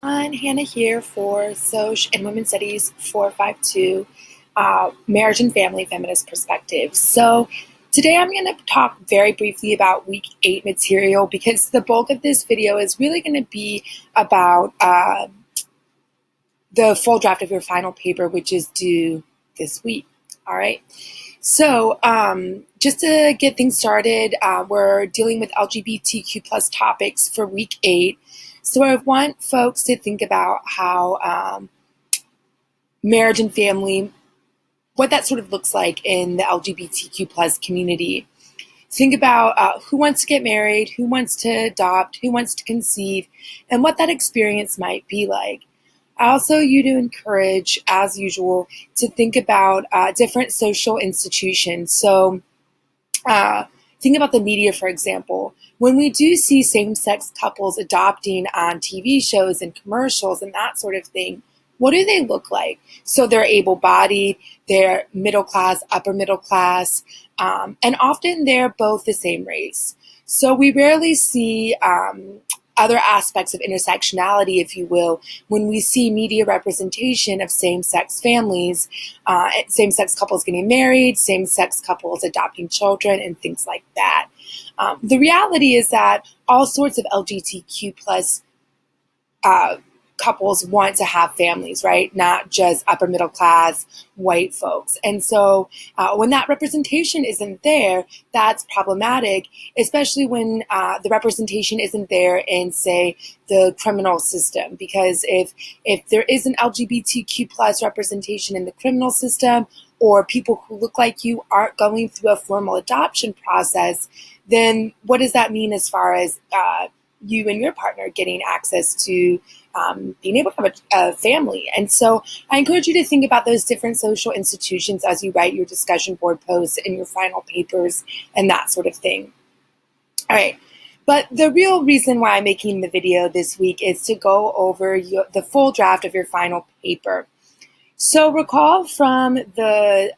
Hannah here for SOC and Women's Studies 452, Marriage and Family Feminist Perspectives. So today I'm going to talk very briefly about Week 8 material because the bulk of this video is really going to be about the full draft of your final paper, which is due this week. All right. So just to get things started, we're dealing with LGBTQ plus topics for Week 8. So I want folks to think about how marriage and family, what that sort of looks like in the LGBTQ plus community. Think about who wants to get married, who wants to adopt, who wants to conceive, and what that experience might be like. I also you to encourage, as usual, to think about different social institutions. So think about the media, for example. When we do see same-sex couples adopting on TV shows and commercials and that sort of thing, what do they look like? So they're able-bodied, they're middle class, upper middle class, and often they're both the same race. So we rarely see other aspects of intersectionality, if you will, when we see media representation of same-sex families, same-sex couples getting married, same-sex couples adopting children, and things like that. The reality is that all sorts of LGBTQ plus couples want to have families, right? Not just upper middle class white folks. And so when that representation isn't there, that's problematic, especially when the representation isn't there in, say, the criminal system. Because if there is an LGBTQ plus representation in the criminal system, or people who look like you aren't going through a formal adoption process, then what does that mean as far as you and your partner getting access to being able to have a family? And so I encourage you to think about those different social institutions as you write your discussion board posts and your final papers and that sort of thing. All right. But the real reason why I'm making the video this week is to go over the full draft of your final paper. So recall from the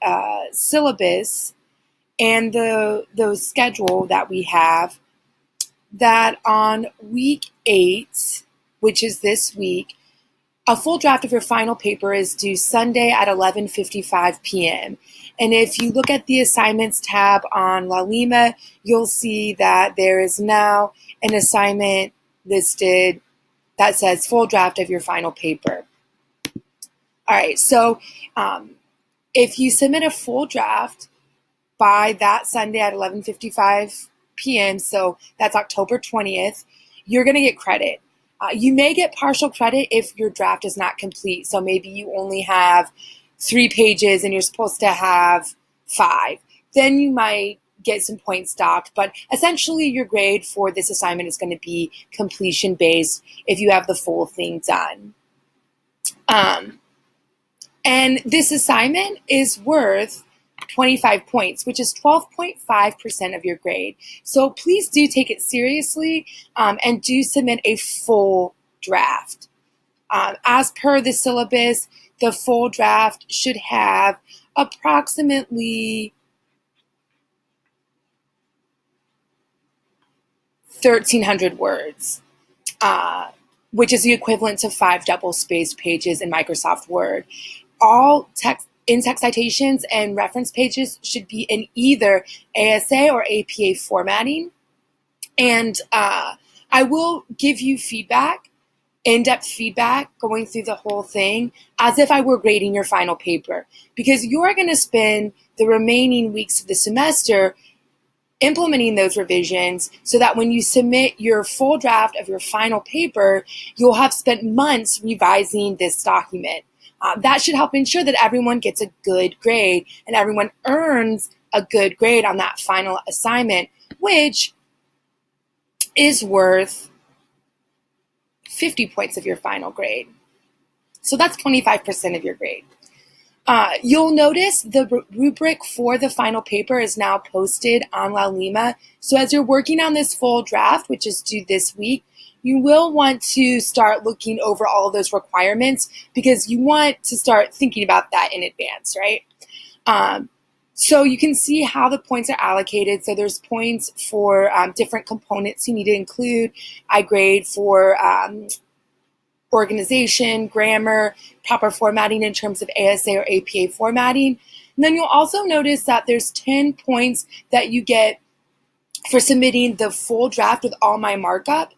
syllabus and the schedule that we have that on week 8, which is this week, a full draft of your final paper is due Sunday at 11:55 p.m. And if you look at the assignments tab on La Lima, you'll see that there is now an assignment listed that says full draft of your final paper. All right, so if you submit a full draft by that Sunday at 11:55 p.m., so that's October 20th, you're going to get credit. You may get partial credit if your draft is not complete. So maybe you only have 3 pages and you're supposed to have 5. Then you might get some points docked. But essentially, your grade for this assignment is going to be completion based if you have the full thing done. And this assignment is worth 25 points, which is 12.5% of your grade. So please do take it seriously and do submit a full draft. As per the syllabus, the full draft should have approximately 1,300 words, which is the equivalent to 5 double-spaced pages in Microsoft Word. All text in-text citations and reference pages should be in either ASA or APA formatting. And I will give you feedback, in-depth feedback, going through the whole thing as if I were grading your final paper, because you're going to spend the remaining weeks of the semester implementing those revisions so that when you submit your full draft of your final paper, you'll have spent months revising this document. That should help ensure that everyone gets a good grade and everyone earns a good grade on that final assignment, which is worth 50 points of your final grade. So that's 25% of your grade. You'll notice the rubric for the final paper is now posted on La Lima. So as you're working on this full draft, which is due this week, you will want to start looking over all of those requirements because you want to start thinking about that in advance, right? So you can see how the points are allocated. So there's points for different components you need to include. I grade for organization, grammar, proper formatting in terms of ASA or APA formatting. And then you'll also notice that there's 10 points that you get for submitting the full draft with all my markup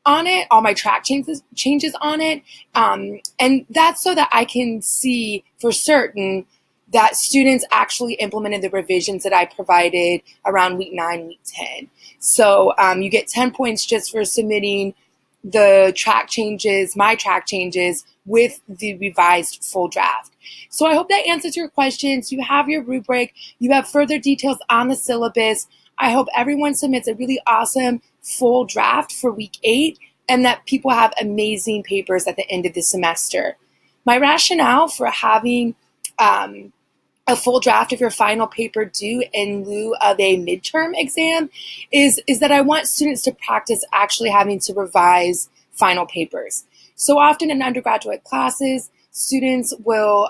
on it, all my track changes on it. And that's so that I can see for certain that students actually implemented the revisions that I provided around week 9, week 10. So you get 10 points just for submitting the track changes, my track changes, with the revised full draft. So I hope that answers your questions. You have your rubric. You have further details on the syllabus. I hope everyone submits a really awesome full draft for week 8 and that people have amazing papers at the end of the semester. My rationale for having a full draft of your final paper due in lieu of a midterm exam is that I want students to practice actually having to revise final papers. So often in undergraduate classes, students will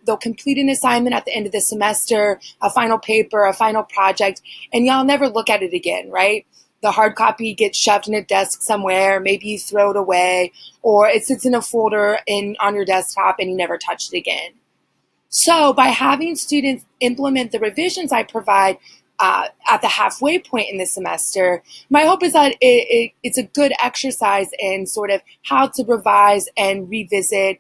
they'll complete an assignment at the end of the semester, a final paper, a final project, and y'all never look at it again, right? The hard copy gets shoved in a desk somewhere, maybe you throw it away, or it sits in a folder on your desktop and you never touch it again. So by having students implement the revisions I provide at the halfway point in the semester, my hope is that it's a good exercise in sort of how to revise and revisit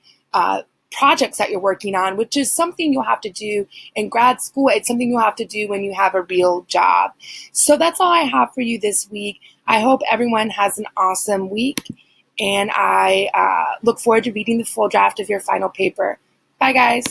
projects that you're working on, which is something you'll have to do in grad school. It's something you'll have to do when you have a real job. So that's all I have for you this week. I hope everyone has an awesome week, and I look forward to reading the full draft of your final paper. Bye, guys.